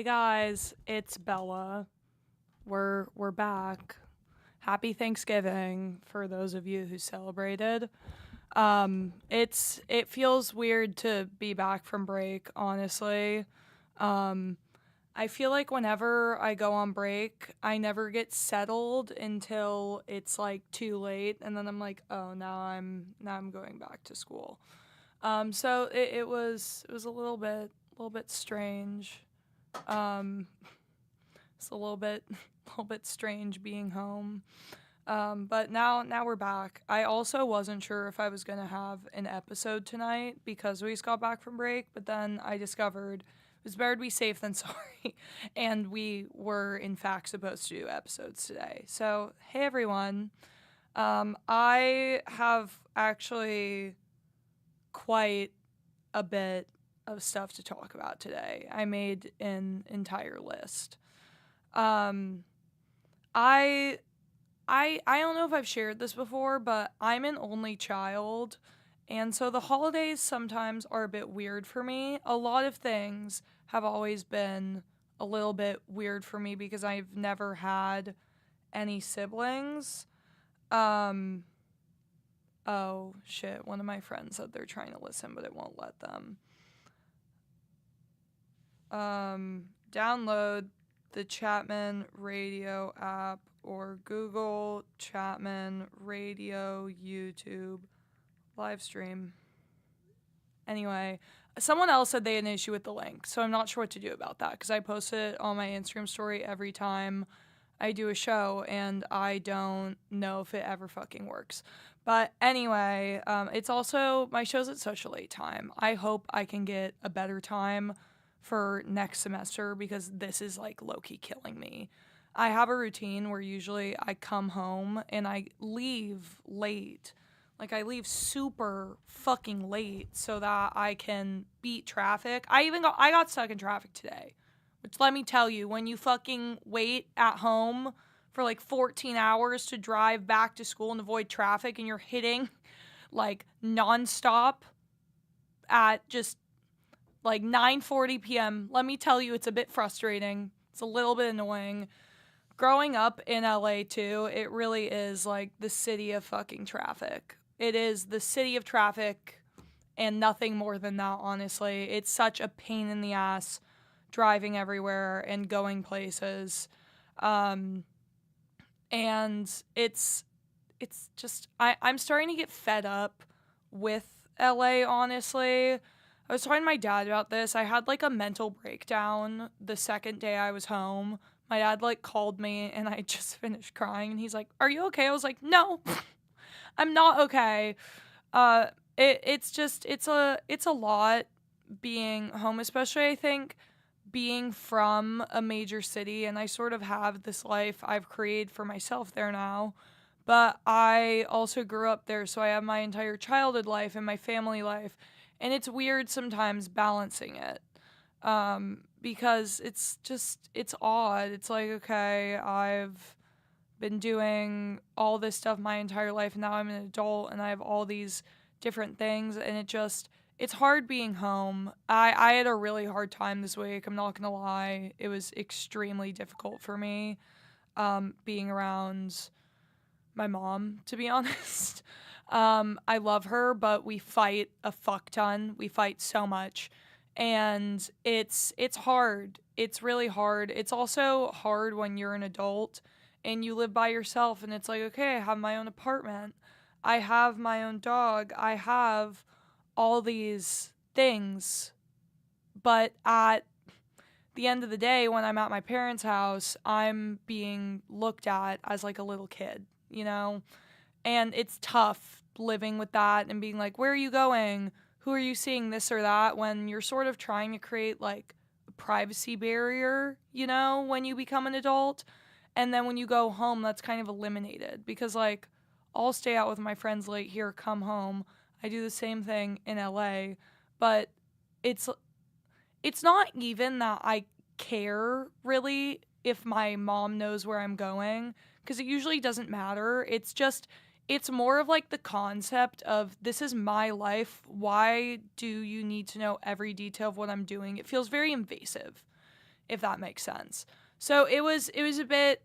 Hey guys, it's Bella. We're back. Happy Thanksgiving for those of you who celebrated. It feels weird to be back from break, honestly. Um, I feel like whenever I go on break, I never get settled until it's like too late, and then I'm like, oh, now I'm going back to school. So it was a little bit strange. Um, it's a little bit a little bit strange being home. But now we're back. I also wasn't sure if I was gonna have an episode tonight because we just got back from break, but then I discovered it was better to be safe than sorry. And we were in fact supposed to do episodes today. So hey everyone. I have actually quite a bit of stuff to talk about today. I made an entire list. Um, I I don't know if I've shared this before, but I'm an only child, and so the holidays sometimes are a bit weird for me. A lot of things have always been a little bit weird for me because I've never had any siblings. Um, oh shit, one of my friends said they're trying to listen, but it won't let them. Download the Chapman Radio app or Google Chapman Radio YouTube live stream. Anyway, someone else said they had an issue with the link, so I'm not sure what to do about that because I post it on my Instagram story every time I do a show, and I don't know if it ever fucking works. But anyway, it's also my show's at such a late time. I hope I can get a better time for next semester because this is like low-key killing me. I have a routine where usually I come home and I leave late. Like I leave super fucking late so that I can beat traffic. I got stuck in traffic today. Which let me tell you, when you fucking wait at home for like 14 hours to drive back to school and avoid traffic and you're hitting like nonstop at just like 9:40 p.m. Let me tell you, it's a bit frustrating. It's a little bit annoying. Growing up in LA too, it really is like the city of fucking traffic. It is the city of traffic and nothing more than that, honestly. It's such a pain in the ass driving everywhere and going places. Um, and it's just I'm starting to get fed up with LA, honestly. I was talking to my dad about this. I had like a mental breakdown the second day I was home. My dad like called me and I just finished crying and he's like, "Are you okay?" I was like, "No. I'm not okay." It's a lot being home, especially I think being from a major city, and I sort of have this life I've created for myself there now. But I also grew up there, so I have my entire childhood life and my family life, and it's weird sometimes balancing it. Because it's odd. It's like, okay, I've been doing all this stuff my entire life, and now I'm an adult, and I have all these different things, and it's hard being home. I had a really hard time this week. I'm not gonna lie. It was extremely difficult for me, being around my mom, to be honest. I love her, but we fight a fuck ton. We fight so much. And it's hard. It's really hard. It's also hard when you're an adult and you live by yourself and it's like, okay, I have my own apartment. I have my own dog. I have all these things. But at the end of the day, when I'm at my parents' house, I'm being looked at as like a little kid, you know? And it's tough living with that and being like, where are you going? Who are you seeing, this or that, when you're sort of trying to create like a privacy barrier, you know, when you become an adult. And then when you go home, that's kind of eliminated because like I'll stay out with my friends late here, come home. I do the same thing in LA, but it's it's not even that I care really if my mom knows where I'm going because it usually doesn't matter. It's more of like the concept of this is my life. Why do you need to know every detail of what I'm doing? It feels very invasive. if that makes sense. So it was a bit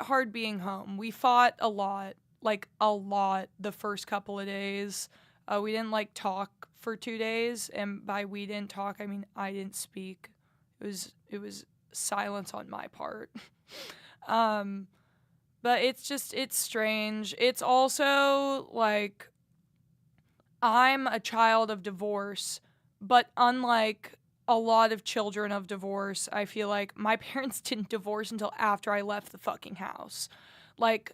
hard being home. We fought a lot, like a lot, the first couple of days. We didn't like talk for 2 days, and by we didn't talk, I mean I didn't speak. It was silence on my part. um, but it's strange. It's also like I'm a child of divorce, but unlike a lot of children of divorce, I feel like my parents didn't divorce until after I left the fucking house. Like,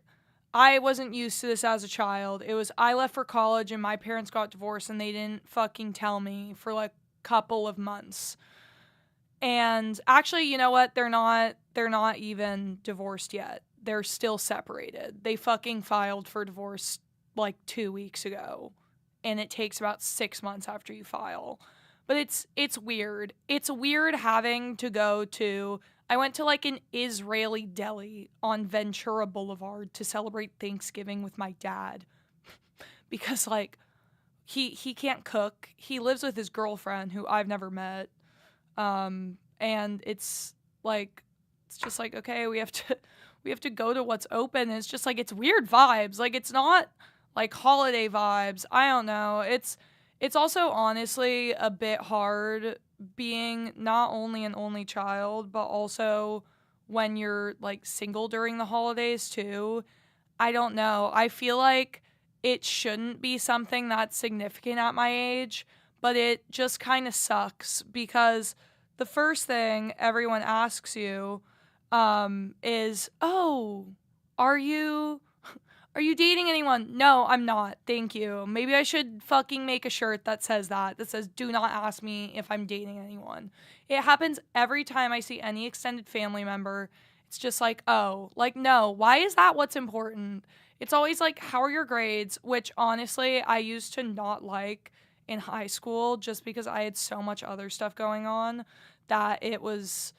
I wasn't used to this as a child. It was I left for college and my parents got divorced and they didn't fucking tell me for like a couple of months. And actually, you know what? They're not even divorced yet. They're still separated. They fucking filed for divorce like 2 weeks ago. And it takes about 6 months after you file. But it's weird. It's weird having to go to I went to like an Israeli deli on Ventura Boulevard to celebrate Thanksgiving with my dad. Because like he can't cook. He lives with his girlfriend who I've never met. And it's just like, okay, we have to go to what's open. And it's just like it's weird vibes. Like it's not like holiday vibes. I don't know. It's also honestly a bit hard being not only an only child, but also when you're like single during the holidays too. I don't know. I feel like it shouldn't be something that's significant at my age, but it just kind of sucks because the first thing everyone asks you is, "Oh, are you are you dating anyone?" "No, I'm not. Thank you." Maybe I should fucking make a shirt that says that says, "Do not ask me if I'm dating anyone." It happens every time I see any extended family member. It's just like, oh, like, no, why is that what's important? It's always like, how are your grades? Which honestly, I used to not like in high school just because I had so much other stuff going on that it was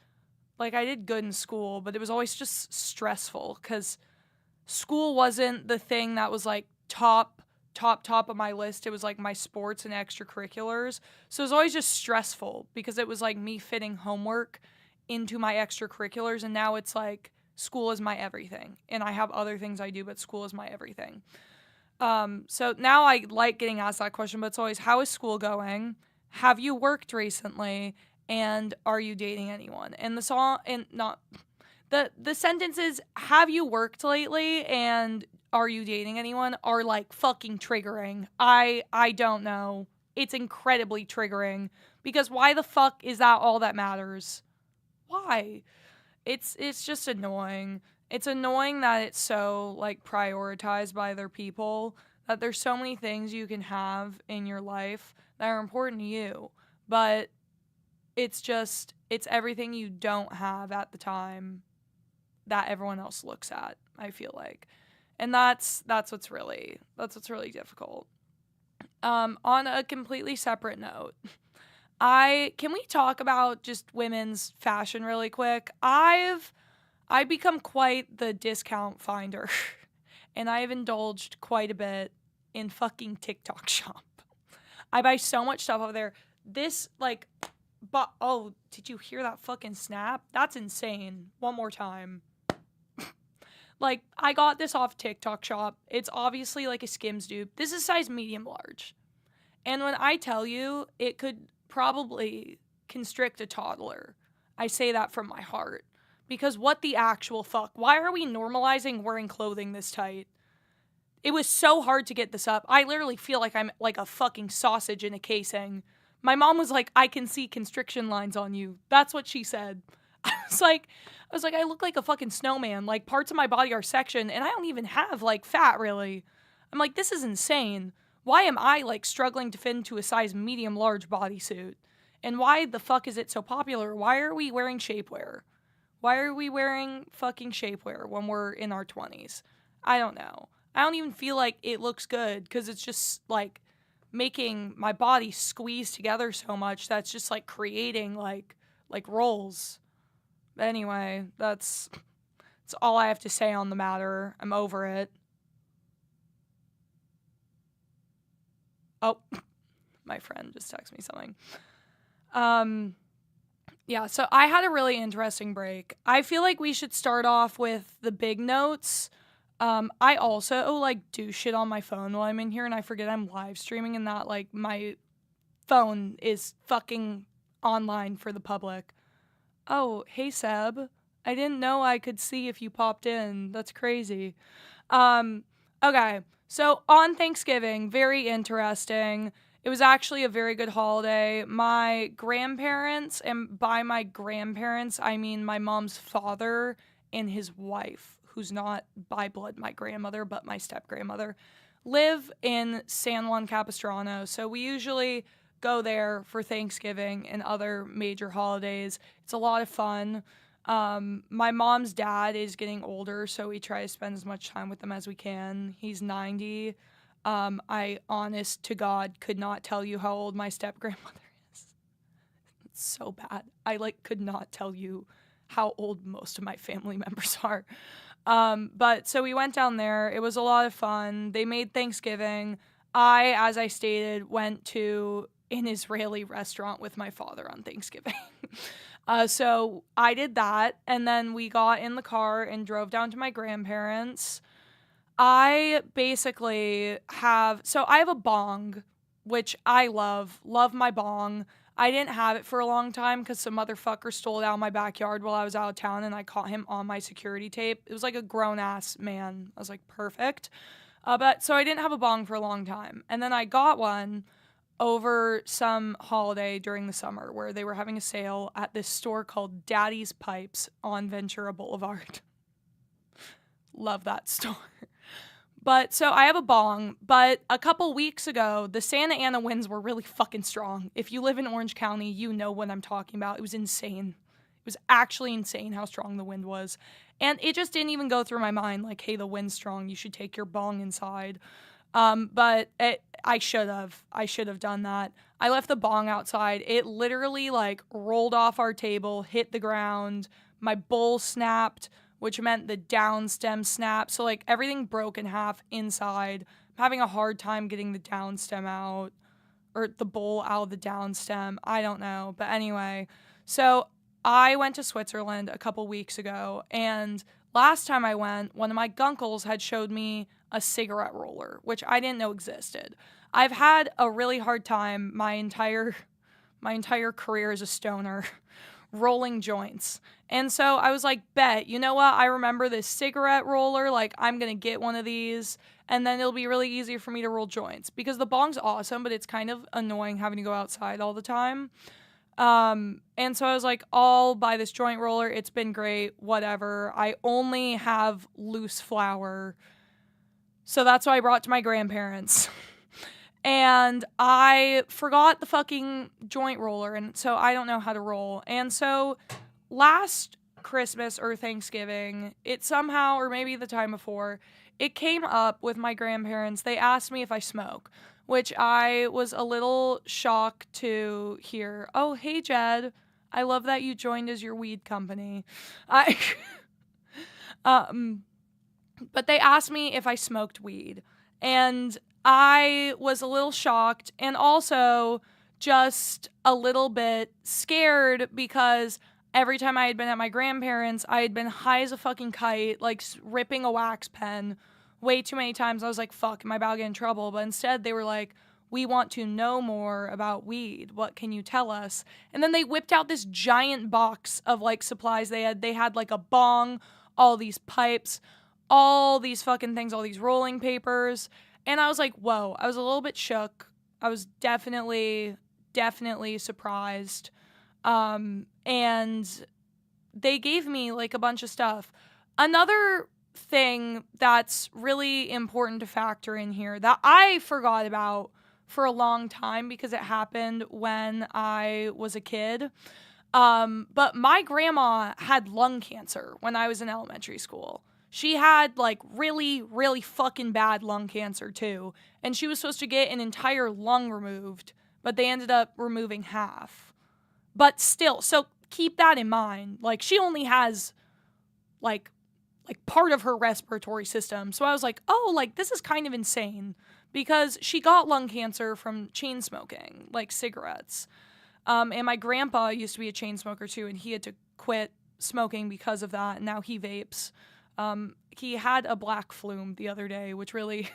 like I did good in school, but it was always just stressful because school wasn't the thing that was like top of my list. It was like my sports and extracurriculars. So it was always just stressful because it was like me fitting homework into my extracurriculars. And now it's like school is my everything. And I have other things I do, but school is my everything. So now I like getting asked that question, but it's always, how is school going? Have you worked recently? And are you dating anyone? And the sentences, have you worked lately and are you dating anyone, are like fucking triggering. I don't know. It's incredibly triggering because why the fuck is that all that matters? Why? It's just annoying. It's annoying that it's so like prioritized by other people, that there's so many things you can have in your life that are important to you, but it's everything you don't have at the time that everyone else looks at, I feel like. And that's what's really difficult. On a completely separate note, can we talk about just women's fashion really quick? I've become quite the discount finder and I've indulged quite a bit in fucking TikTok shop. I buy so much stuff over there. This like but oh, did you hear that fucking snap? That's insane. One more time. Like, I got this off TikTok shop. It's obviously like a Skims dupe. This is size medium large. And when I tell you, it could probably constrict a toddler. I say that from my heart. Because what the actual fuck? Why are we normalizing wearing clothing this tight? It was so hard to get this up. I literally feel like I'm like a fucking sausage in a casing. My mom was like, I can see constriction lines on you. That's what she said. I was like, I look like a fucking snowman. Like, parts of my body are sectioned, and I don't even have, like, fat, really. I'm like, this is insane. Why am I, like, struggling to fit into a size medium-large bodysuit? And why the fuck is it so popular? Why are we wearing shapewear? Why are we wearing fucking shapewear when we're in our 20s? I don't know. I don't even feel like it looks good, because it's just, like, making my body squeeze together so much that's just, like, creating, like rolls. But anyway, that's all I have to say on the matter. I'm over it. Oh, my friend just texted me something. Yeah, so I had a really interesting break. I feel like we should start off with the big notes. I also like do shit on my phone while I'm in here and I forget I'm live streaming and that like my phone is fucking online for the public. Oh, hey Seb. I didn't know I could see if you popped in. That's crazy. Um, okay. So on Thanksgiving, very interesting. It was actually a very good holiday. My grandparents, and by my grandparents, I mean my mom's father and his wife, who's not by blood my grandmother, but my step grandmother, live in San Juan Capistrano. So we usually go there for Thanksgiving and other major holidays. It's a lot of fun. My mom's dad is getting older, so we try to spend as much time with him as we can. He's 90. I, honest to God, could not tell you how old my step grandmother is. It's so bad. I could not tell you how old most of my family members are. But so we went down there. It was a lot of fun. They made Thanksgiving. I, as I stated, went to an Israeli restaurant with my father on Thanksgiving. So I did that, and then we got in the car and drove down to my grandparents'. I basically I have a bong, which I love my bong. I didn't have it for a long time because some motherfucker stole it out of my backyard while I was out of town and I caught him on my security tape. It was like a grown ass man. I was like, perfect. But so I didn't have a bong for a long time. And then I got one over some holiday during the summer where they were having a sale at this store called Daddy's Pipes on Ventura Boulevard. Love that store. But so I have a bong, but a couple weeks ago, the Santa Ana winds were really fucking strong. If you live in Orange County, you know what I'm talking about. It was insane. It was actually insane how strong the wind was. And it just didn't even go through my mind like, hey, the wind's strong. You should take your bong inside. But I should have done that. I left the bong outside. It literally rolled off our table, hit the ground. My bowl snapped, which meant the down stem snapped. So everything broke in half inside. I'm having a hard time getting the down stem out or the bowl out of the down stem. I don't know. But anyway, so I went to Switzerland a couple weeks ago, and last time I went, one of my gunkles had showed me a cigarette roller, which I didn't know existed. I've had a really hard time my entire career as a stoner rolling joints. And so I was like, bet, you know what? I remember this cigarette roller. I'm going to get one of these, and then it'll be really easy for me to roll joints. Because the bong's awesome, but it's kind of annoying having to go outside all the time. And so I was like, I'll buy this joint roller. It's been great, whatever. I only have loose flour. So that's what I brought to my grandparents. And I forgot the fucking joint roller, and so I don't know how to roll. And so last Christmas or Thanksgiving, it somehow, or maybe the time before, it came up with my grandparents. They asked me if I smoke, which I was a little shocked to hear. Oh, hey, Jed. I love that you joined as your weed company. But they asked me if I smoked weed, and I was a little shocked and also just a little bit scared because every time I had been at my grandparents', I had been high as a fucking kite, ripping a wax pen way too many times. I was like, fuck, am I about to get in trouble? But instead they were like, we want to know more about weed. What can you tell us? And then they whipped out this giant box of supplies they had. They had a bong, all these pipes, all these fucking things, all these rolling papers. And I was like, whoa, I was a little bit shook. I was definitely surprised. And they gave me a bunch of stuff. Another thing that's really important to factor in here that I forgot about for a long time because it happened when I was a kid. But my grandma had lung cancer when I was in elementary school. She had really, really fucking bad lung cancer too. And she was supposed to get an entire lung removed, but they ended up removing half. But still, so keep that in mind. She only has part of her respiratory system. So I was like, oh, this is kind of insane because she got lung cancer from chain smoking, cigarettes. And my grandpa used to be a chain smoker too, and he had to quit smoking because of that, and now he vapes. He had a black flume the other day, which really,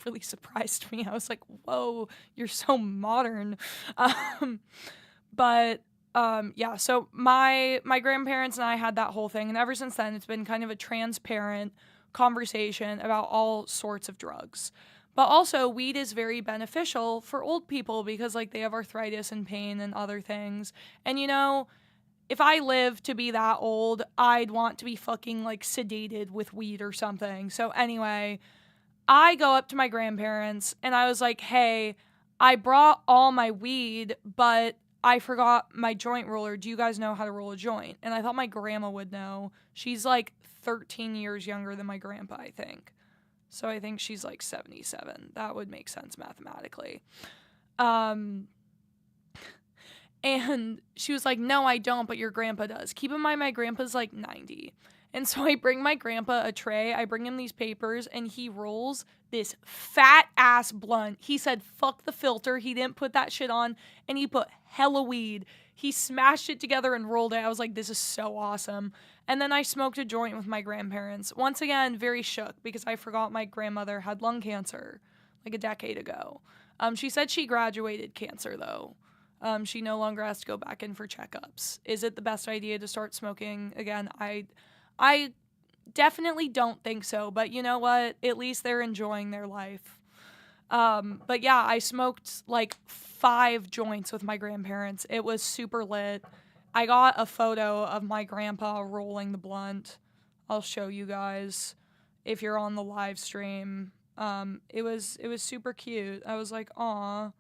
really surprised me. I was like, whoa, you're so modern. Um, but yeah, so my grandparents and I had that whole thing, and ever since then, it's been kind of a transparent conversation about all sorts of drugs. But also, weed is very beneficial for old people because, like, they have arthritis and pain and other things. And, if I live to be that old, I'd want to be fucking, like, sedated with weed or something. So, anyway, I go up to my grandparents and I was like, hey, I brought all my weed, but I forgot my joint roller. Do you guys know how to roll a joint? And I thought my grandma would know. She's like 13 years younger than my grandpa, I think. So I think she's like 77. That would make sense mathematically. And she was like, no, I don't, but your grandpa does. Keep in mind, my grandpa's like 90. And so I bring my grandpa a tray, I bring him these papers, and he rolls this fat ass blunt. He said, fuck the filter. He didn't put that shit on, and he put hella weed. He smashed it together and rolled it. I was like, this is so awesome. And then I smoked a joint with my grandparents. Once again, very shook because I forgot my grandmother had lung cancer like a decade ago. She said she graduated cancer, though. She no longer has to go back in for checkups. Is it the best idea to start smoking again? I definitely don't think so, but you know what? At least they're enjoying their life. But yeah, I smoked like 5 joints with my grandparents. It was super lit. I got a photo of my grandpa rolling the blunt. I'll show you guys if you're on the live stream. It was super cute. I was like, aw,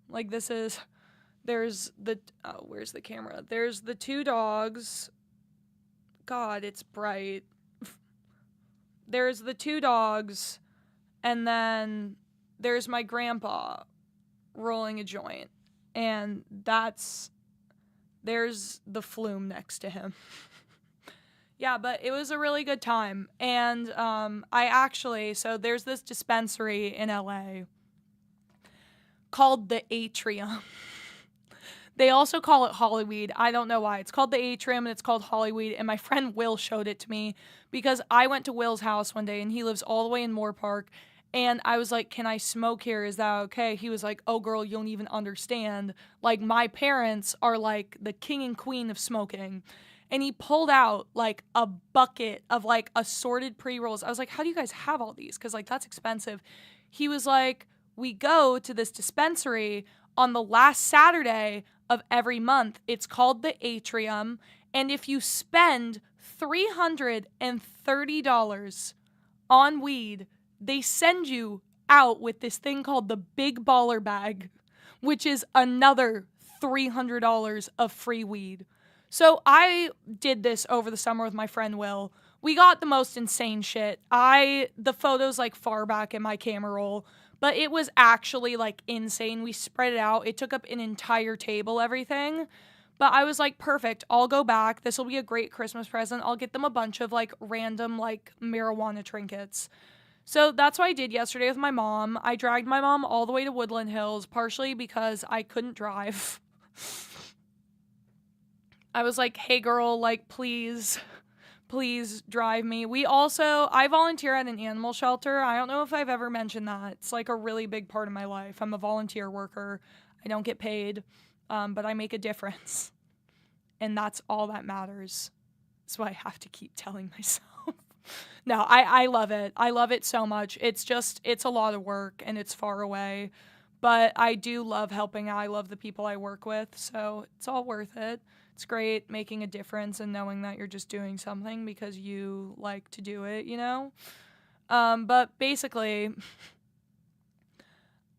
like there's the, where's the camera? There's the 2 dogs. God, it's bright. There's the 2 dogs, and then there's my grandpa rolling a joint, and there's the flume next to him. Yeah, but it was a really good time, and so there's this dispensary in LA called the Atrium. They also call it Hollyweed. I don't know why. It's called the Atrium and it's called Hollyweed. And my friend Will showed it to me because I went to Will's house one day and he lives all the way in Moore Park. And I was like, can I smoke here? Is that okay? He was like, oh, girl, you don't even understand. Like, my parents are like the king and queen of smoking. And he pulled out like a bucket of like assorted pre-rolls. I was like, how do you guys have all these? Because like that's expensive. He was like, we go to this dispensary on the last Saturday of every month. It's called the Atrium, and if you spend $330 on weed, they send you out with this thing called the Big Baller Bag, which is another $300 of free weed. So I did this over the summer with my friend Will. We got the most insane shit. The photos like far back in my camera roll, but it was actually like insane. We spread it out. It took up an entire table, everything. But I was like, perfect. I'll go back. This will be a great Christmas present. I'll get them a bunch of like random like marijuana trinkets. So that's what I did yesterday with my mom. I dragged my mom all the way to Woodland Hills, partially because I couldn't drive. I was like, hey girl, like please drive me. I volunteer at an animal shelter. I don't know if I've ever mentioned that. It's like a really big part of my life. I'm a volunteer worker. I don't get paid, but I make a difference. And that's all that matters. That's what I have to keep telling myself. No, I love it. I love it so much. It's a lot of work and it's far away. But I do love helping out. I love the people I work with. So it's all worth it. It's great making a difference and knowing that you're just doing something because you like to do it, you know? But basically,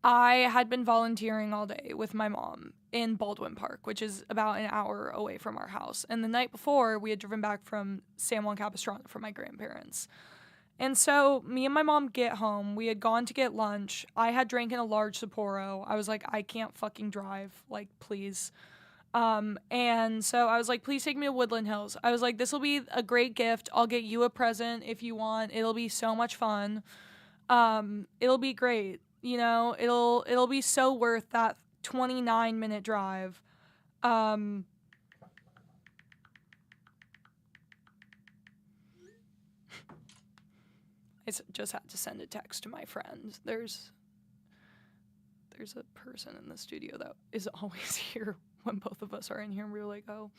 I had been volunteering all day with my mom in Baldwin Park, which is about an hour away from our house. And the night before, we had driven back from San Juan Capistrano for my grandparents. And so me and my mom get home. We had gone to get lunch. I had drank in a large Sapporo. I was like, I can't fucking drive. Like, please. And so I was like, please take me to Woodland Hills. I was like, this will be a great gift. I'll get you a present if you want. It'll be so much fun. It'll be great. You know, it'll be so worth that 29-minute drive. Um, just had to send a text to my friend. There's a person in the studio that is always here when both of us are in here, and we're like, oh.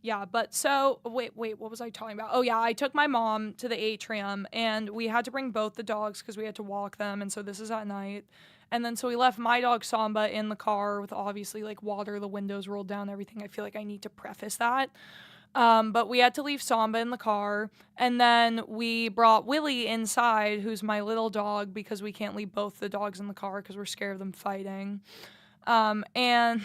Yeah, but so, wait, what was I talking about? Oh, yeah, I took my mom to the atrium, and we had to bring both the dogs because we had to walk them, and so this is at night. And then so we left my dog Samba in the car with obviously like water, the windows rolled down, everything. I feel like I need to preface that. But we had to leave Samba in the car, and then we brought Willie inside, who's my little dog, because we can't leave both the dogs in the car because we're scared of them fighting. And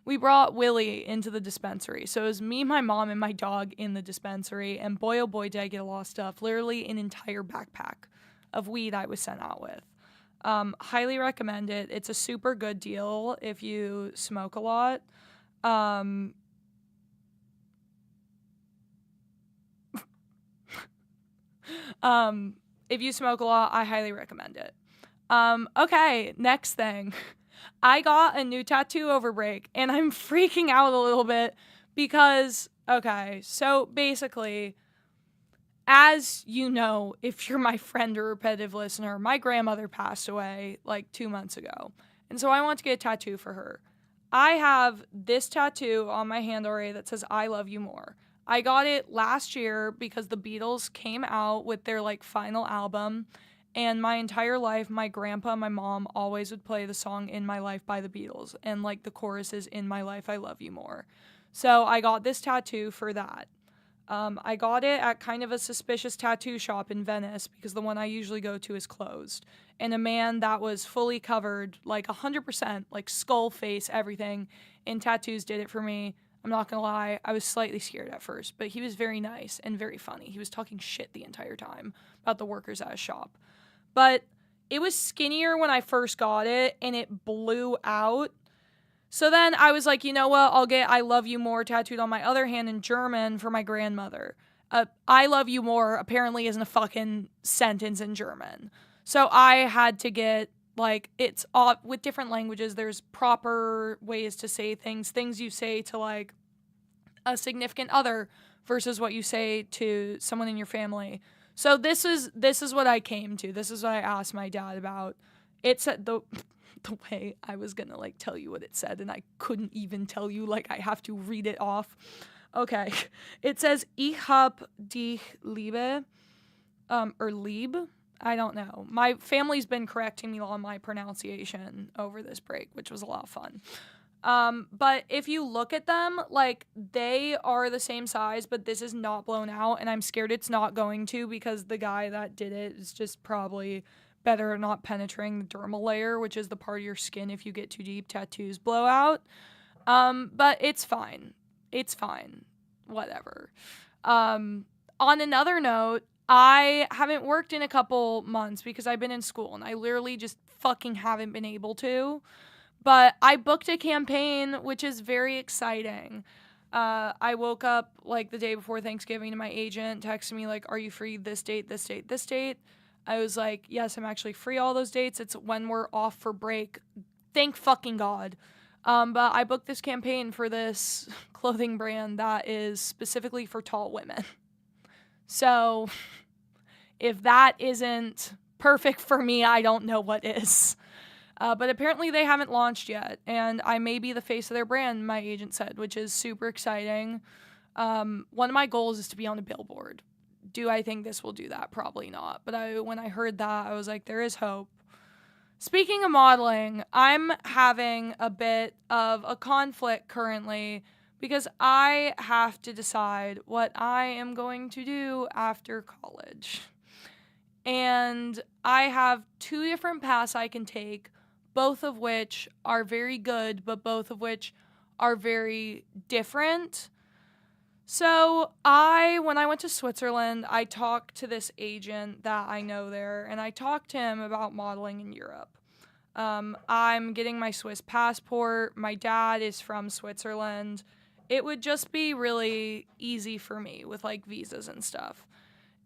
we brought Willie into the dispensary. So it was me, my mom, and my dog in the dispensary, and boy, oh boy, did I get a lot of stuff. Literally an entire backpack of weed I was sent out with. Highly recommend it. It's a super good deal if you smoke a lot. If you smoke a lot, I highly recommend it. Okay, next thing. I got a new tattoo over break, and I'm freaking out a little bit because, okay, so basically, as you know, if you're my friend or repetitive listener, my grandmother passed away like 2 months ago, and so I want to get a tattoo for her. I have this tattoo on my hand already that says I love you more. I got it last year because the Beatles came out with their like final album, and my entire life my grandpa and my mom always would play the song In My Life by the Beatles, and like the chorus is In My Life I Love You More. So I got this tattoo for that. I got it at kind of a suspicious tattoo shop in Venice because the one I usually go to is closed. And a man that was fully covered, like 100%, like skull, face, everything, in tattoos did it for me. I'm not gonna lie, I was slightly scared at first, but he was very nice and very funny. He was talking shit the entire time about the workers at his shop. But it was skinnier when I first got it, and it blew out. So then I was like, you know what, I'll get I love you more tattooed on my other hand in German for my grandmother. I love you more apparently isn't a fucking sentence in German. So I had to get, like, it's all, with different languages, there's proper ways to say things you say to, like, a significant other versus what you say to someone in your family. So this is what I came to. This is what I asked my dad about. It said the way I was gonna like tell you what it said, and I couldn't even tell you, like I have to read it off. Okay. It says Ich hab dich liebe, or lieb. I don't know. My family's been correcting me on my pronunciation over this break, which was a lot of fun. But if you look at them, like, they are the same size, but this is not blown out, and I'm scared it's not going to because the guy that did it is just probably better at not penetrating the dermal layer, which is the part of your skin if you get too deep, tattoos blow out. But it's fine. It's fine. Whatever. On another note, I haven't worked in a couple months because I've been in school, and I literally just fucking haven't been able to. But I booked a campaign, which is very exciting. I woke up like the day before Thanksgiving, and my agent texted me like, are you free this date, this date, this date? I was like, yes, I'm actually free all those dates. It's when we're off for break. Thank fucking God. But I booked this campaign for this clothing brand that is specifically for tall women. So if that isn't perfect for me, I don't know what is. But apparently they haven't launched yet, and I may be the face of their brand, my agent said, which is super exciting. One of my goals is to be on a billboard. Do I think this will do that? Probably not. But when I heard that, I was like, there is hope. Speaking of modeling, I'm having a bit of a conflict currently because I have to decide what I am going to do after college. And I have 2 different paths I can take, both of which are very good, but both of which are very different. So when I went to Switzerland, I talked to this agent that I know there, and I talked to him about modeling in Europe. I'm getting my Swiss passport. My dad is from Switzerland. It would just be really easy for me with like visas and stuff.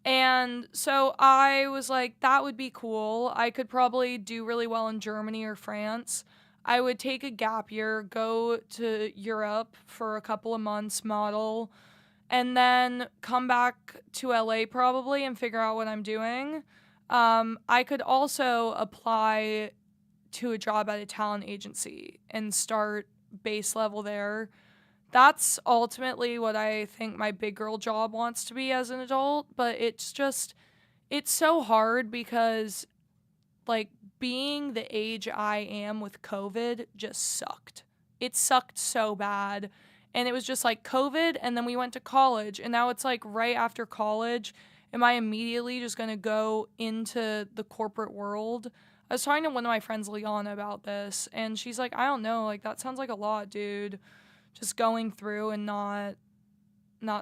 And so I was like, that would be cool. I could probably do really well in Germany or France. I would take a gap year, go to Europe for a couple of months, model, and then come back to LA probably and figure out what I'm doing. I could also apply to a job at a talent agency and start base level there. That's ultimately what I think my big girl job wants to be as an adult, but it's so hard because, like, being the age I am with COVID just sucked. It sucked so bad. And it was just like COVID, and then we went to college, and now it's like right after college, am I immediately just gonna go into the corporate world? I was talking to one of my friends, Liana, about this, and she's like, I don't know, like, that sounds like a lot, dude. Just going through and not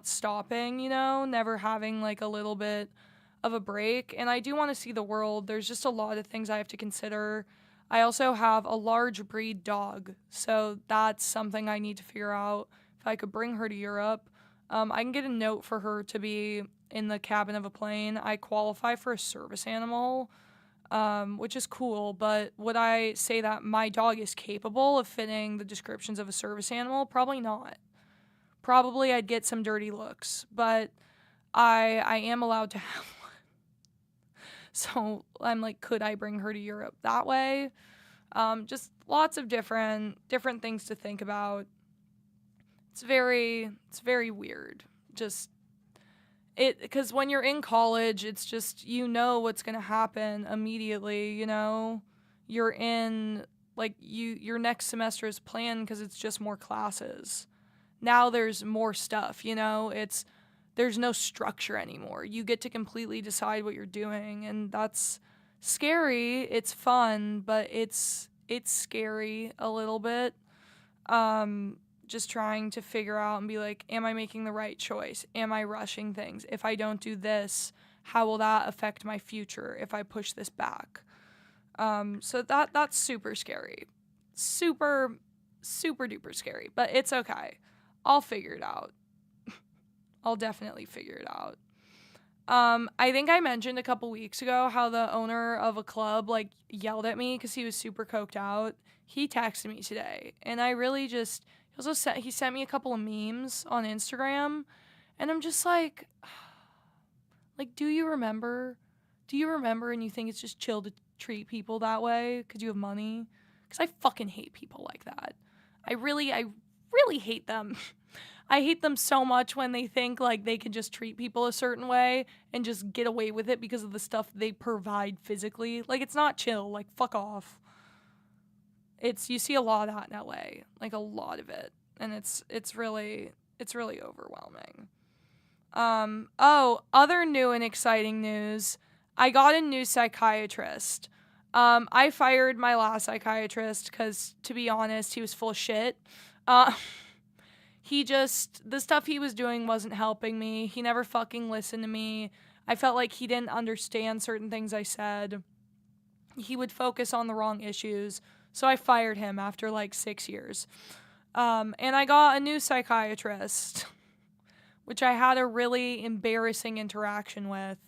stopping, never having like a little bit of a break. And I do want to see the world. There's just a lot of things I have to consider. I also have a large breed dog, so that's something I need to figure out if I could bring her to Europe. I can get a note for her to be in the cabin of a plane. I qualify for a service animal, which is cool, but would I say that my dog is capable of fitting the descriptions of a service animal? Probably not. Probably I'd get some dirty looks, but I am allowed to have one. So I'm like, could I bring her to Europe that way? Just lots of different things to think about. It's very weird. Just because when you're in college, it's just, what's going to happen immediately, You're in, like, your next semester is planned because it's just more classes. Now there's more stuff, there's no structure anymore. You get to completely decide what you're doing, and that's scary. It's fun, but it's scary a little bit. Just trying to figure out and be like, am I making the right choice? Am I rushing things? If I don't do this, how will that affect my future if I push this back? So that's super scary. Super, super duper scary. But it's okay. I'll figure it out. I'll definitely figure it out. I think I mentioned a couple weeks ago how the owner of a club, like, yelled at me because he was super coked out. He texted me today, and I really just... He sent me a couple of memes on Instagram, and I'm just like, do you remember? Do you remember and you think it's just chill to treat people that way because you have money? Because I fucking hate people like that. I really hate them. I hate them so much when they think like they can just treat people a certain way and just get away with it because of the stuff they provide physically. Like, it's not chill. Like, fuck off. You see a lot of that in LA, like a lot of it, and it's really overwhelming. Other new and exciting news. I got a new psychiatrist. I fired my last psychiatrist because, to be honest, he was full of shit. The stuff he was doing wasn't helping me. He never fucking listened to me. I felt like he didn't understand certain things I said. He would focus on the wrong issues. So I fired him after like 6 years. And I got a new psychiatrist, which I had a really embarrassing interaction with.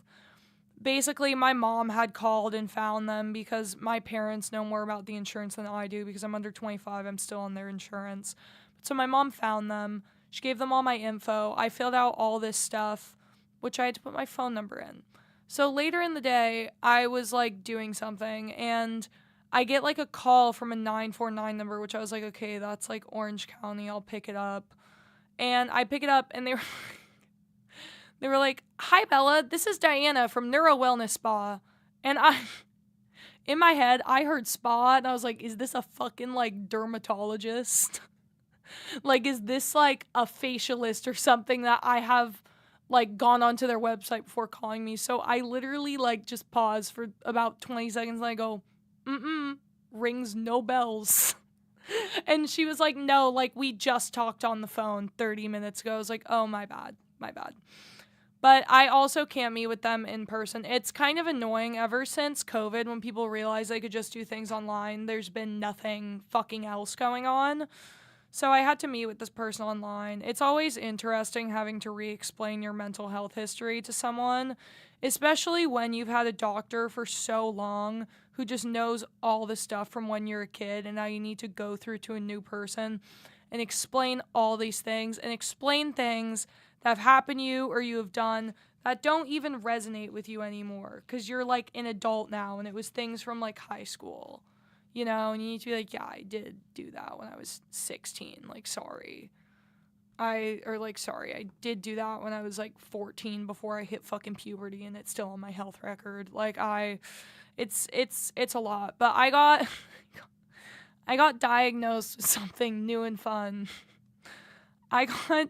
Basically, my mom had called and found them because my parents know more about the insurance than I do because I'm under 25. I'm still on their insurance. So my mom found them. She gave them all my info. I filled out all this stuff, which I had to put my phone number in. So later in the day, I was like doing something, and I get like a call from a 949 number, which I was like, okay, that's like Orange County. I'll pick it up. And I pick it up, and they were like, hi, Bella, this is Diana from Neuro Wellness Spa. And in my head, I heard spa, and I was like, is this a fucking like dermatologist? Like, is this like a facialist or something that I have like gone onto their website before calling me? So I literally like just pause for about 20 seconds, and I go, rings no bells. And she was like, no, like, we just talked on the phone 30 minutes ago. I was like, oh, my bad. But I also can't meet with them in person. It's kind of annoying. Ever since COVID, when people realized they could just do things online, there's been nothing fucking else going on. So I had to meet with this person online. It's always interesting having to re-explain your mental health history to someone, especially when you've had a doctor for so long who just knows all the stuff from when you're a kid, and now you need to go through to a new person and explain all these things and explain things that have happened to you or you have done that don't even resonate with you anymore because you're like an adult now and it was things from like high school, you know, and you need to be like, yeah, I did do that when I was 16. Like, sorry. I did do that when I was like 14 before I hit fucking puberty and it's still on my health record. Like, it's a lot. But I got diagnosed with something new and fun. I got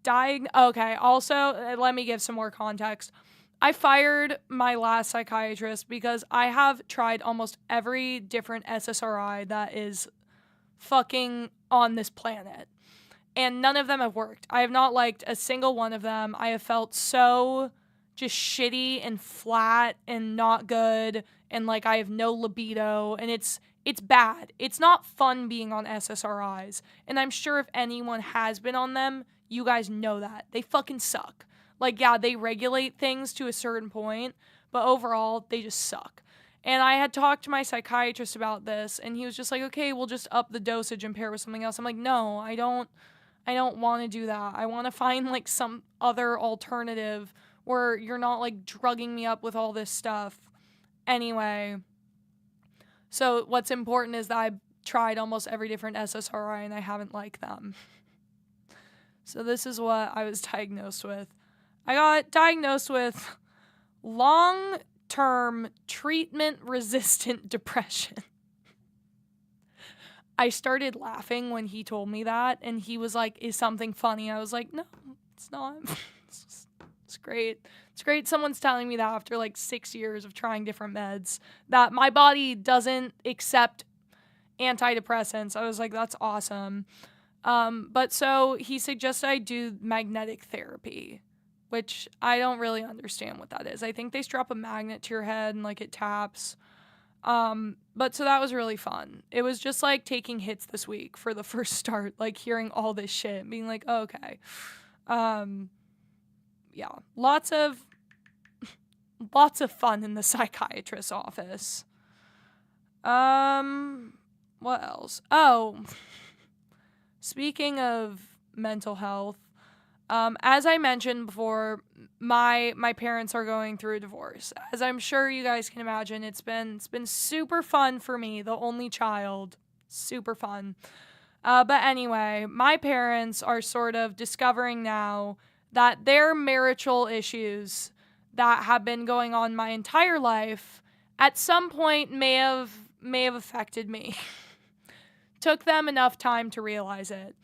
okay, also, let me give some more context. I fired my last psychiatrist because I have tried almost every different SSRI that is fucking on this planet. And none of them have worked. I have not liked a single one of them. I have felt so just shitty and flat and not good. And like I have no libido. And it's bad. It's not fun being on SSRIs. And I'm sure if anyone has been on them, you guys know that. They fucking suck. Like, yeah, they regulate things to a certain point. But overall, they just suck. And I had talked to my psychiatrist about this. And he was just like, okay, we'll just up the dosage and pair with something else. I'm like, no, I don't want to do that. I want to find like some other alternative where you're not like drugging me up with all this stuff. Anyway, so what's important is that I've tried almost every different SSRI and I haven't liked them. So this is what I was diagnosed with. I got diagnosed with long-term treatment-resistant depression. I started laughing when he told me that, and he was like, is something funny? I was like, no, it's not. It's great. It's great someone's telling me that after like 6 years of trying different meds, that my body doesn't accept antidepressants. I was like, that's awesome. But so he suggested I do magnetic therapy, which I don't really understand what that is. I think they strap a magnet to your head and like it taps. But so that was really fun. It was just like taking hits this week for the first start, like hearing all this shit and being like, oh, okay. Yeah, lots of fun in the psychiatrist's office. What else? Oh, speaking of mental health, as I mentioned before, my parents are going through a divorce. As I'm sure you guys can imagine, it's been super fun for me, the only child. Super fun. But anyway, my parents are sort of discovering now that their marital issues that have been going on my entire life at some point may have affected me. Took them enough time to realize it.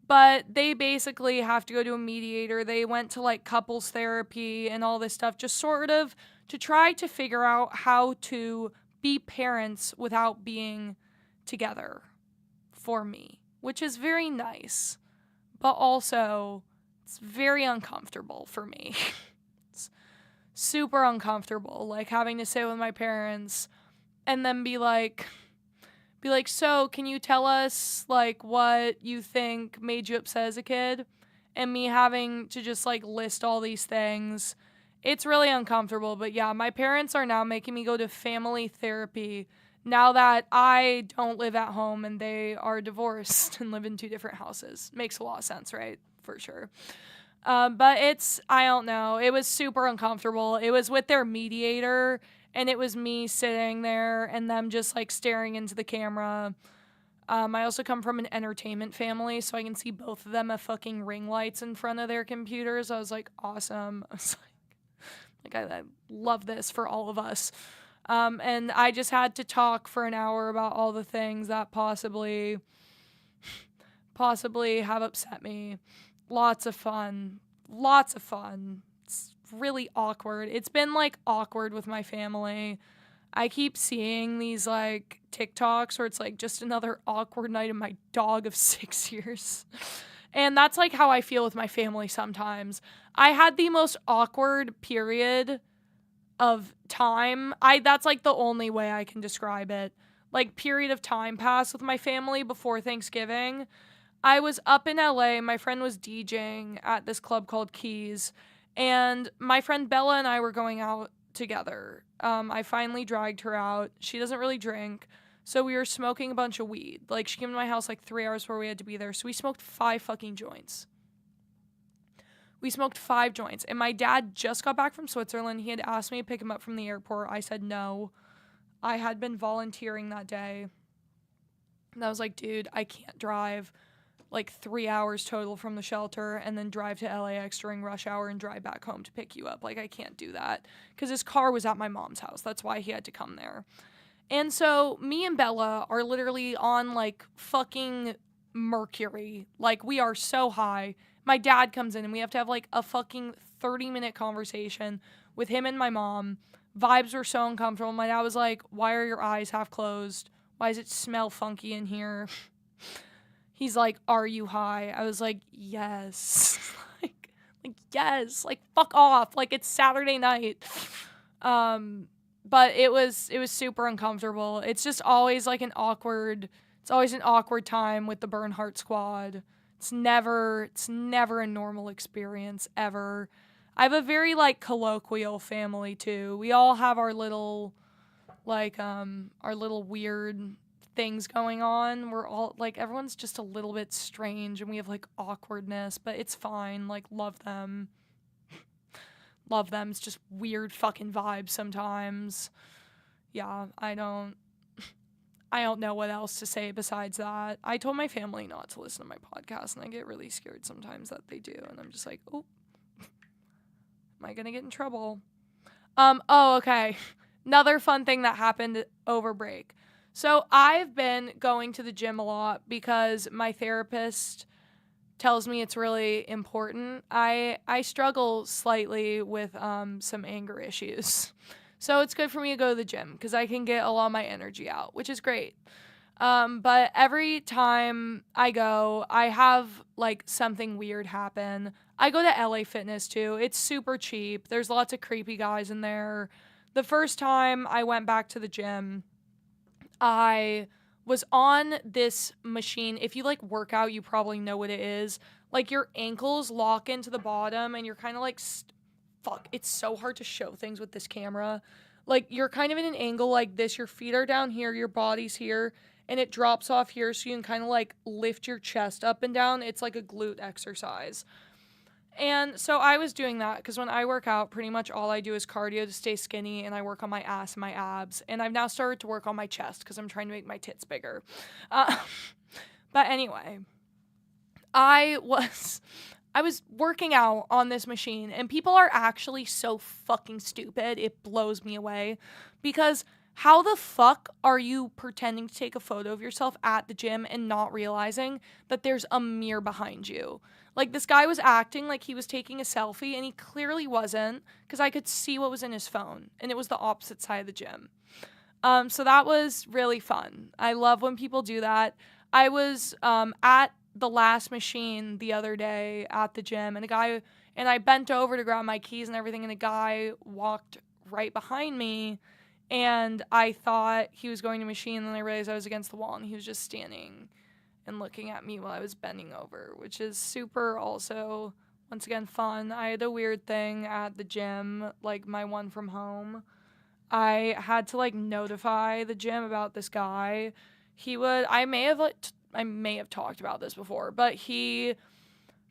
But they basically have to go to a mediator. They went to like couples therapy and all this stuff, just sort of to try to figure out how to be parents without being together for me, which is very nice, but also it's very uncomfortable for me. It's super uncomfortable, like having to sit with my parents and then be like, so can you tell us like what you think made you upset as a kid? And me having to just like list all these things. It's really uncomfortable, but yeah, my parents are now making me go to family therapy now that I don't live at home and they are divorced and live in 2 different houses. Makes a lot of sense, right? For sure. But I don't know. It was super uncomfortable. It was with their mediator, and it was me sitting there and them just like staring into the camera. I also come from an entertainment family, so I can see both of them have fucking ring lights in front of their computers. I was like, awesome. I was like I love this for all of us. And I just had to talk for an hour about all the things that possibly have upset me. Lots of fun. It's really awkward. It's been like awkward with my family. I keep seeing these like TikToks where it's like just another awkward night of my dog of 6 years. And that's like how I feel with my family sometimes. I had the most awkward period of time. That's like the only way I can describe it. Like period of time passed with my family before Thanksgiving. I was up in LA. My friend was DJing at this club called Keys. And my friend Bella and I were going out together. I finally dragged her out. She doesn't really drink. So we were smoking a bunch of weed. Like, she came to my house like 3 hours before we had to be there. So we smoked 5 fucking joints. We smoked 5 joints. And my dad just got back from Switzerland. He had asked me to pick him up from the airport. I said no. I had been volunteering that day. And I was like, dude, I can't drive like 3 hours total from the shelter and then drive to LAX during rush hour and drive back home to pick you up. Like, I can't do that. Because his car was at my mom's house. That's why he had to come there. And so me and Bella are literally on like fucking Mercury. Like, we are so high. My dad comes in and we have to have like a fucking 30-minute conversation with him and my mom. Vibes were so uncomfortable. My dad was like, why are your eyes half closed? Why does it smell funky in here? He's like, are you high? I was like, yes. like, yes. Like, fuck off. Like, it's Saturday night. But it was super uncomfortable. It's just always like an awkward time with the Bernhardt squad. It's never a normal experience ever. I have a very like colloquial family too. We all have our little weird things going on. We're all like, everyone's just a little bit strange and we have like awkwardness, but it's fine. Like, love them. It's just weird fucking vibes sometimes. Yeah, I don't know what else to say besides that. I told my family not to listen to my podcast and I get really scared sometimes that they do, and I'm just like, oh, am I gonna get in trouble? Okay. Another fun thing that happened over break. So I've been going to the gym a lot because my therapist tells me it's really important. I struggle slightly with some anger issues. So it's good for me to go to the gym because I can get a lot of my energy out, which is great. But every time I go, I have like something weird happen. I go to LA Fitness too. It's super cheap. There's lots of creepy guys in there. The first time I went back to the gym, I was on this machine. If you like work out, you probably know what it is. Like, your ankles lock into the bottom and you're kind of like, fuck, it's so hard to show things with this camera. Like, you're kind of in an angle like this. Your feet are down here, your body's here, and it drops off here so you can kind of like lift your chest up and down. It's like a glute exercise. And so I was doing that because when I work out, pretty much all I do is cardio to stay skinny, and I work on my ass and my abs. And I've now started to work on my chest because I'm trying to make my tits bigger. But anyway, I was working out on this machine, and people are actually so fucking stupid. It blows me away because how the fuck are you pretending to take a photo of yourself at the gym and not realizing that there's a mirror behind you? Like, this guy was acting like he was taking a selfie, and he clearly wasn't because I could see what was in his phone, and it was the opposite side of the gym. So that was really fun. I love when people do that. I was at the last machine the other day at the gym, and I bent over to grab my keys and everything, and a guy walked right behind me, and I thought he was going to machine, and then I realized I was against the wall, and he was just standing and looking at me while I was bending over, which is super also, once again, fun. I had a weird thing at the gym, like my one from home. I had to like notify the gym about this guy. I may have talked about this before, but he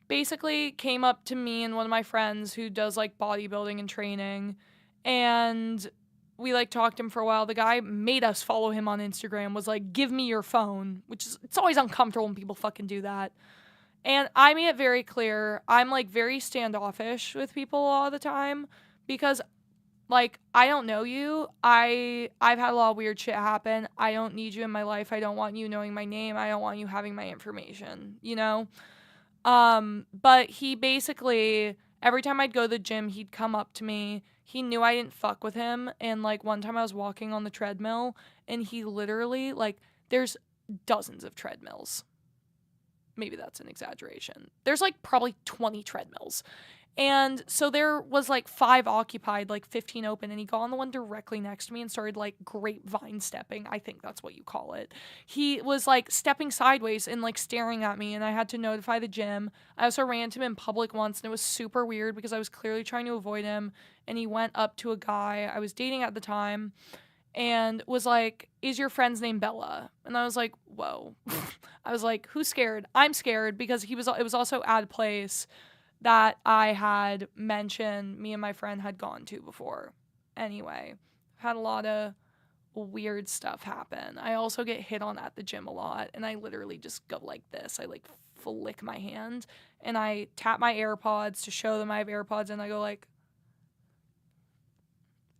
basically came up to me and one of my friends who does like bodybuilding and training, and we like talked to him for a while. The guy made us follow him on Instagram, was like, give me your phone, it's always uncomfortable when people fucking do that. And I made it very clear, I'm like very standoffish with people a lot of the time because like, I don't know you. I've had a lot of weird shit happen. I don't need you in my life. I don't want you knowing my name. I don't want you having my information, you know? But he basically, every time I'd go to the gym, he'd come up to me. He knew I didn't fuck with him. And like one time I was walking on the treadmill and he literally, like, there's dozens of treadmills. Maybe that's an exaggeration. There's like probably 20 treadmills. And so there was like 5 occupied, like 15 open, and he got on the one directly next to me and started like grapevine stepping. I think that's what you call it. He was like stepping sideways and like staring at me, and I had to notify the gym. I also ran into him in public once, and it was super weird because I was clearly trying to avoid him, and he went up to a guy I was dating at the time and was like, "Is your friend's name Bella?" And I was like, whoa. I was like, who's scared? I'm scared because it was also at a place that I had mentioned me and my friend had gone to before. Anyway, had a lot of weird stuff happen. I also get hit on at the gym a lot, and I literally just go like this. I like flick my hand and I tap my AirPods to show them I have AirPods, and I go like,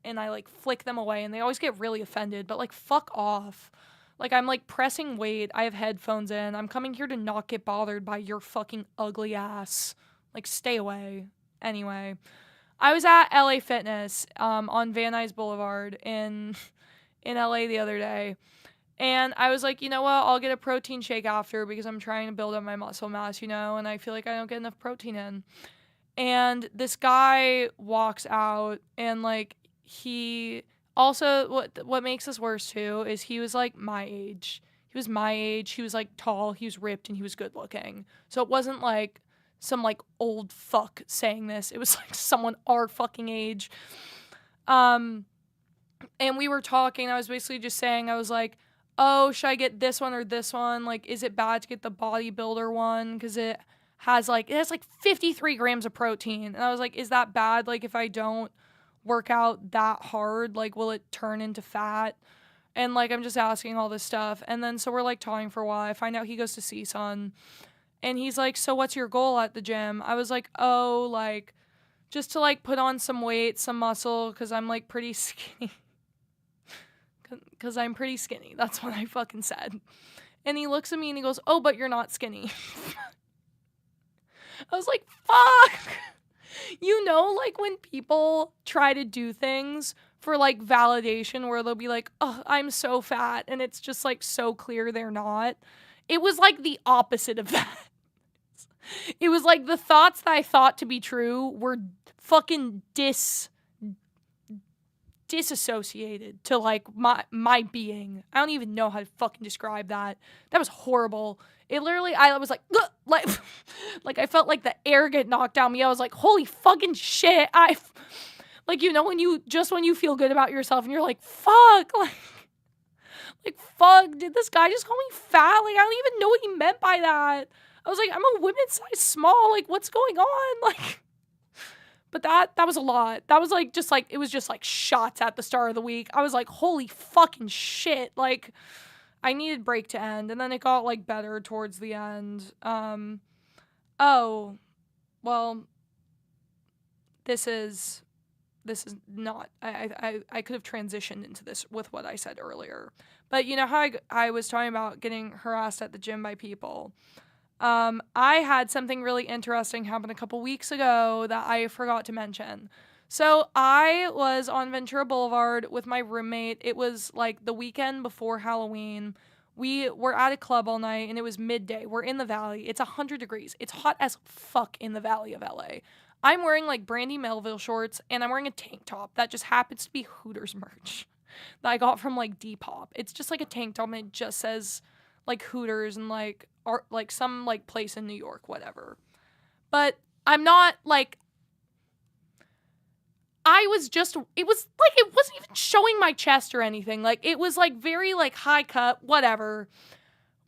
and I like flick them away, and they always get really offended, but like fuck off. Like I'm like pressing wait, I have headphones in. I'm coming here to not get bothered by your fucking ugly ass. Like, stay away. Anyway, I was at LA Fitness on Van Nuys Boulevard in LA the other day. And I was like, you know what? I'll get a protein shake after because I'm trying to build up my muscle mass, and I feel like I don't get enough protein in. And this guy walks out, and like he also, what makes this worse too is he was like my age. He was my age. He was like tall, he was ripped, and he was good looking. So it wasn't like some like old fuck saying this. It was like someone our fucking age. And we were talking. I was basically just saying, I was like, oh, should I get this one or this one? Like, is it bad to get the bodybuilder one? Because it has like 53 grams of protein. And I was like, is that bad? Like, if I don't work out that hard, like, will it turn into fat? And like, I'm just asking all this stuff. And then so we're like talking for a while. I find out he goes to CSUN. And he's like, so what's your goal at the gym? I was like, oh, like, just to, like, put on some weight, some muscle, because I'm, like, pretty skinny. Because I'm pretty skinny. That's what I fucking said. And he looks at me and he goes, oh, but you're not skinny. I was like, fuck. Like, when people try to do things for, like, validation where they'll be like, oh, I'm so fat, and it's just, like, so clear they're not. It was, like, the opposite of that. It was like the thoughts that I thought to be true were fucking disassociated to like my being. I don't even know how to fucking describe that. That was horrible. It literally, I was like like I felt like the air get knocked out of me. I was like, holy fucking shit. Like, when you feel good about yourself and you're like, fuck, like fuck, did this guy just call me fat? Like, I don't even know what he meant by that. I was like, I'm a women's size small. Like, what's going on? Like, but that was a lot. That was like, it was just like shots at the start of the week. I was like, holy fucking shit. Like, I needed break to end. And then it got like better towards the end. Oh, well, this is not, I could have transitioned into this with what I said earlier. But you know how I was talking about getting harassed at the gym by people? I had something really interesting happen a couple weeks ago that I forgot to mention. So I was on Ventura Boulevard with my roommate. It was like the weekend before Halloween. We were at a club all night, and it was midday. We're in the valley. It's 100 degrees. It's hot as fuck in the valley of LA. I'm wearing like Brandy Melville shorts, and I'm wearing a tank top that just happens to be Hooters merch that I got from like Depop. It's just like a tank top, and it just says like Hooters and like some like place in New York, whatever. But I'm not like, it wasn't even showing my chest or anything. Like, it was like very like high cut, whatever.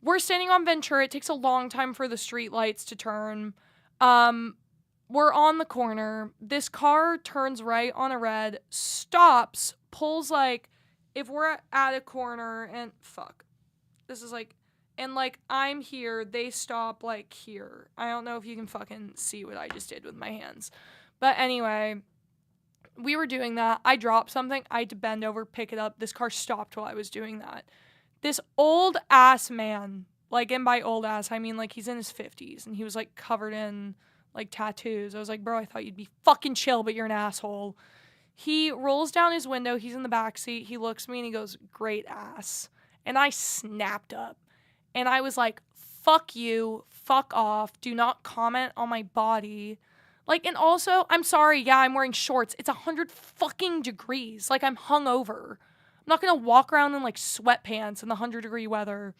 We're standing on Ventura. It takes a long time for the street lights to turn. We're on the corner. This car turns right on a red, stops, pulls like, if we're at a corner and fuck, this is like, and like I'm here, they stop like here. I don't know if you can fucking see what I just did with my hands. But anyway, we were doing that. I dropped something. I had to bend over, pick it up. This car stopped while I was doing that. This old ass man, like, and by old ass, I mean like he's in his 50s, and he was like covered in like tattoos. I was like, bro, I thought you'd be fucking chill, but you're an asshole. He rolls down his window. He's in the back seat. He looks at me and he goes, great ass. And I snapped up. And I was like, fuck you, fuck off, do not comment on my body. Like, and also, I'm sorry, yeah, I'm wearing shorts. It's 100 fucking degrees. Like, I'm hungover. I'm not gonna walk around in, like, sweatpants in the 100-degree weather.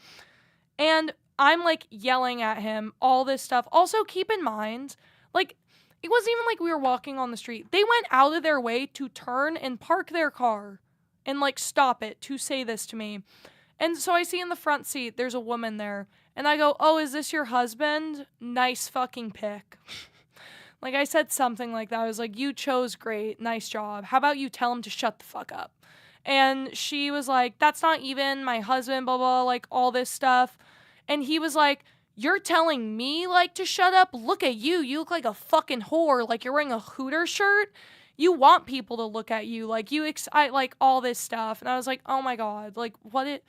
And I'm, like, yelling at him, all this stuff. Also, keep in mind, like, it wasn't even like we were walking on the street. They went out of their way to turn and park their car and, like, stop it to say this to me. And so I see in the front seat, there's a woman there. And I go, oh, is this your husband? Nice fucking pick. Like, I said something like that. I was like, you chose great. Nice job. How about you tell him to shut the fuck up? And she was like, that's not even my husband, blah, blah, like, all this stuff. And he was like, you're telling me, like, to shut up? Look at you. You look like a fucking whore. Like, you're wearing a Hooter shirt. You want people to look at you. Like, like, all this stuff. And I was like, oh, my God. Like, what it...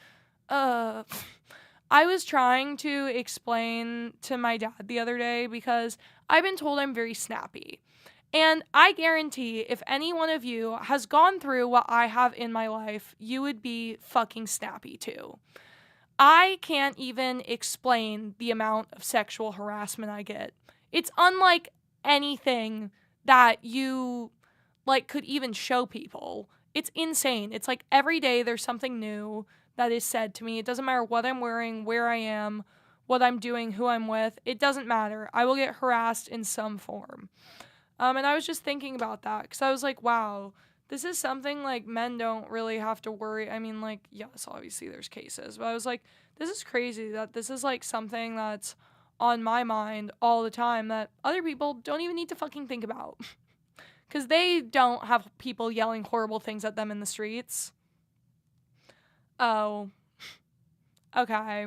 I was trying to explain to my dad the other day because I've been told I'm very snappy. And I guarantee if any one of you has gone through what I have in my life, you would be fucking snappy too. I can't even explain the amount of sexual harassment I get. It's unlike anything that you, like, could even show people. It's insane. It's like every day there's something new that is said to me. It doesn't matter what I'm wearing, where I am, what I'm doing, who I'm with. It doesn't matter. I will get harassed in some form. And I was just thinking about that because I was like, wow, this is something, like, men don't really have to worry. I mean, like, yes, obviously there's cases, but I was like, this is crazy that this is, like, something that's on my mind all the time that other people don't even need to fucking think about. Because they don't have people yelling horrible things at them in the streets. Oh, okay.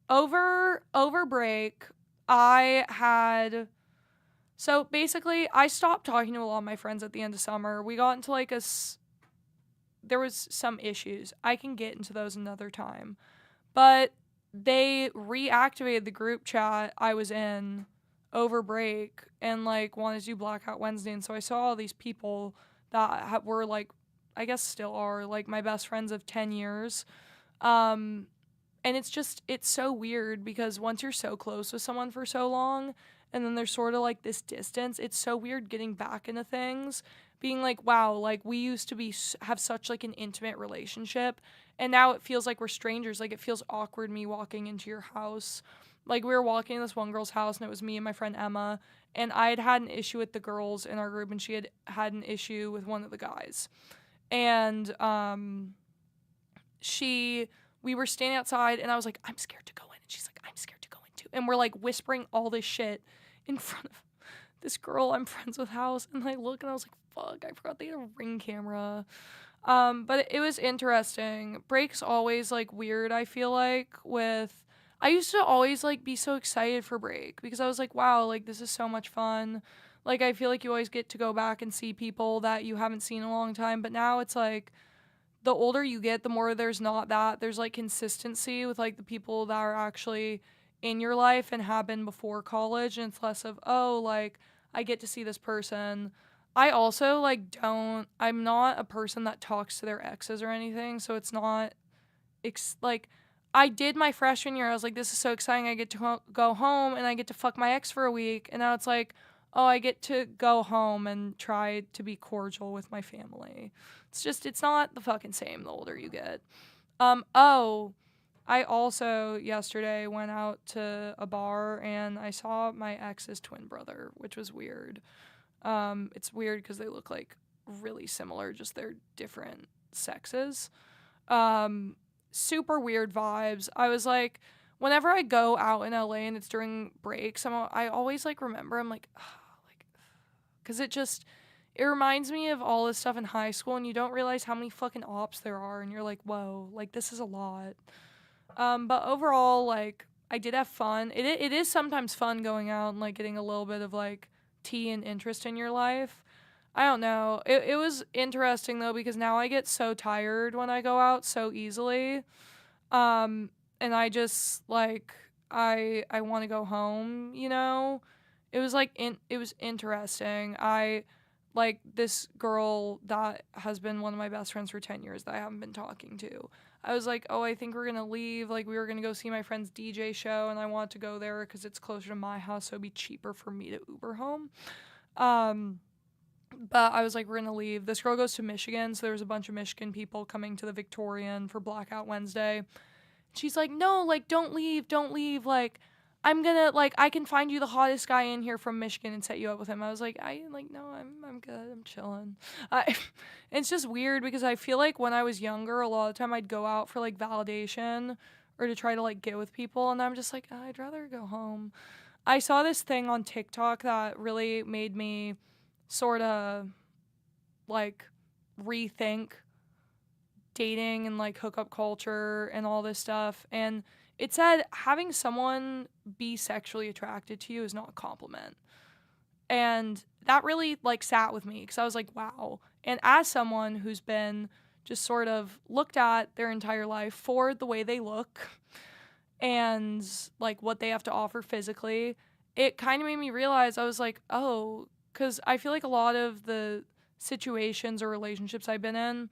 Over break, so basically, I stopped talking to a lot of my friends at the end of summer. We got into, like, there was some issues. I can get into those another time. But they reactivated the group chat I was in over break and, like, wanted to do Blackout Wednesday. And so I saw all these people that were, like, I guess still are, like, my best friends of 10 years. And it's so weird because once you're so close with someone for so long and then there's sort of, like, this distance, it's so weird getting back into things, being like, wow, like, we used to have such, like, an intimate relationship, and now it feels like we're strangers. Like, it feels awkward me walking into your house. Like, we were walking in this one girl's house, and it was me and my friend Emma, and I had an issue with the girls in our group, and she had an issue with one of the guys. And we were standing outside, and I was like, I'm scared to go in. And she's like, I'm scared to go in too. And we're, like, whispering all this shit in front of this girl I'm friends with house. And I look, and I was like, fuck, I forgot they had a Ring camera. But it was interesting. Break's always, like, weird, I feel like, I used to always, like, be so excited for break because I was like, wow, like, this is so much fun. Like, I feel like you always get to go back and see people that you haven't seen in a long time. But now it's, like, the older you get, the more there's not that. There's, like, consistency with, like, the people that are actually in your life and have been before college. And it's less of, oh, like, I get to see this person. I also, like, I'm not a person that talks to their exes or anything. So it's not, like, I did my freshman year. I was like, this is so exciting. I get to go home and I get to fuck my ex for a week. And now it's like, oh, I get to go home and try to be cordial with my family. It's not the fucking same the older you get. I also yesterday went out to a bar and I saw my ex's twin brother, which was weird. It's weird because they look, like, really similar, just they're different sexes. Super weird vibes. I was like, whenever I go out in LA and it's during breaks, I always, like, remember, I'm like, because it reminds me of all this stuff in high school, and you don't realize how many fucking ops there are, and you're like, whoa, like, this is a lot. But overall, like, I did have fun. It is sometimes fun going out and, like, getting a little bit of, like, tea and interest in your life. I don't know. It was interesting, though, because now I get so tired when I go out so easily. And I just, like, I want to go home, you know? It was, like, it was interesting. like this girl that has been one of my best friends for 10 years that I haven't been talking to. I was like, oh, I think we're going to leave. Like, we were going to go see my friend's DJ show, and I want to go there because it's closer to my house, so it'd be cheaper for me to Uber home. But I was like, we're going to leave. This girl goes to Michigan, so there was a bunch of Michigan people coming to the Victorian for Blackout Wednesday. She's like, no, like, don't leave. Like, I'm gonna, like, I can find you the hottest guy in here from Michigan and set you up with him. I was like, no, I'm good. I'm chilling. It's just weird because I feel like when I was younger, a lot of the time I'd go out for, like, validation or to try to, like, get with people. And I'm just like, I'd rather go home. I saw this thing on TikTok that really made me sort of, like, rethink dating and, like, hookup culture and all this stuff. And it said having someone be sexually attracted to you is not a compliment. And that really, like, sat with me because I was like, wow. And as someone who's been just sort of looked at their entire life for the way they look and, like, what they have to offer physically, it kind of made me realize, I was like, oh, because I feel like a lot of the situations or relationships I've been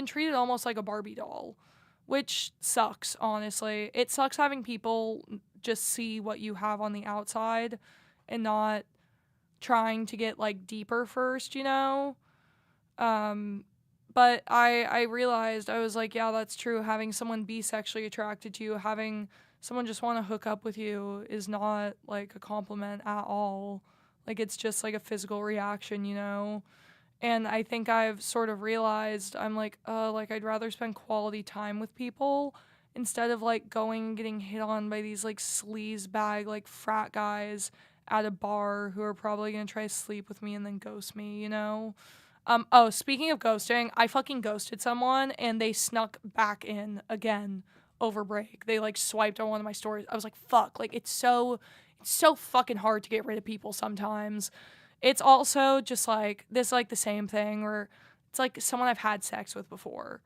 treated almost like a Barbie doll, which sucks, honestly. It sucks having people just see what you have on the outside and not trying to get, like, deeper first, you know? But I realized, I was like, yeah, that's true. Having someone be sexually attracted to you, having someone just want to hook up with you is not, like, a compliment at all. Like, it's just, like, a physical reaction, you know? And I think I've sort of realized, I'm like, like, I'd rather spend quality time with people instead of, like, going and getting hit on by these, like, sleaze bag, like, frat guys at a bar who are probably gonna try to sleep with me and then ghost me, you know? Oh, speaking of ghosting, I fucking ghosted someone and they snuck back in again over break. They, like, swiped on one of my stories. I was like, fuck, like, it's so fucking hard to get rid of people sometimes. It's also just, like, this, like, the same thing where it's, like, someone I've had sex with before.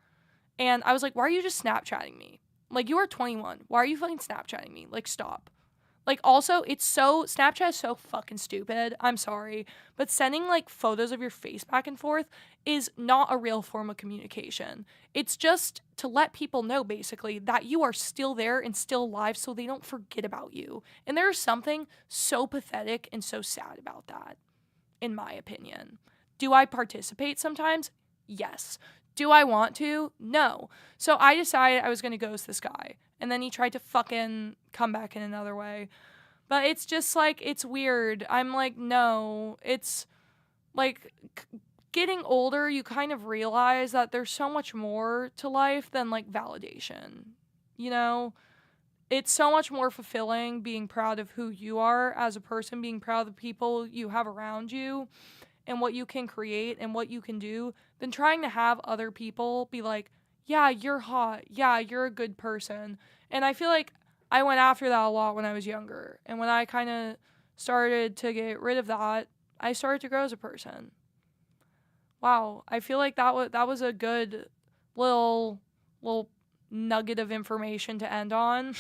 And I was like, why are you just Snapchatting me? Like, you are 21. Why are you fucking Snapchatting me? Like, stop. Like, also, Snapchat is so fucking stupid. I'm sorry. But sending, like, photos of your face back and forth is not a real form of communication. It's just to let people know, basically, that you are still there and still alive so they don't forget about you. And there is something so pathetic and so sad about that, in my opinion. Do I participate sometimes? Yes. Do I want to? No. So I decided I was going to ghost this guy. And then he tried to fucking come back in another way. But it's just, like, it's weird. I'm like, no. It's, like, getting older, you kind of realize that there's so much more to life than, like, validation. You know? It's so much more fulfilling being proud of who you are as a person, being proud of the people you have around you and what you can create and what you can do than trying to have other people be like, yeah, you're hot. Yeah, you're a good person. And I feel like I went after that a lot when I was younger. And when I kind of started to get rid of that, I started to grow as a person. Wow, I feel like that was a good little nugget of information to end on.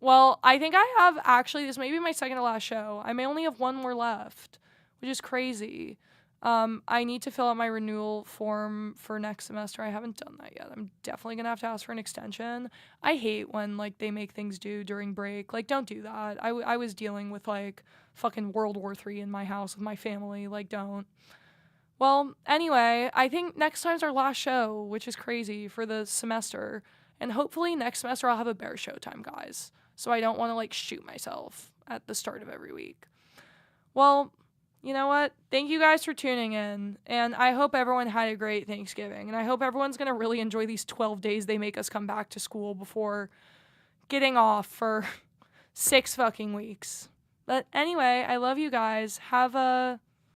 Well, I think I have actually, this may be my second to last show. I may only have one more left, which is crazy. I need to fill out my renewal form for next semester. I haven't done that yet. I'm definitely gonna have to ask for an extension. I hate when, like, they make things due during break. Like, don't do that. I was dealing with, like, fucking World War III in my house with my family. Like, don't. Well, anyway, I think next time's our last show, which is crazy for the semester. And hopefully next semester I'll have a better show time, guys. So I don't want to, like, shoot myself at the start of every week. Well, you know what? Thank you guys for tuning in. And I hope everyone had a great Thanksgiving. And I hope everyone's going to really enjoy these 12 days they make us come back to school before getting off for 6 fucking weeks. But anyway, I love you guys. Have a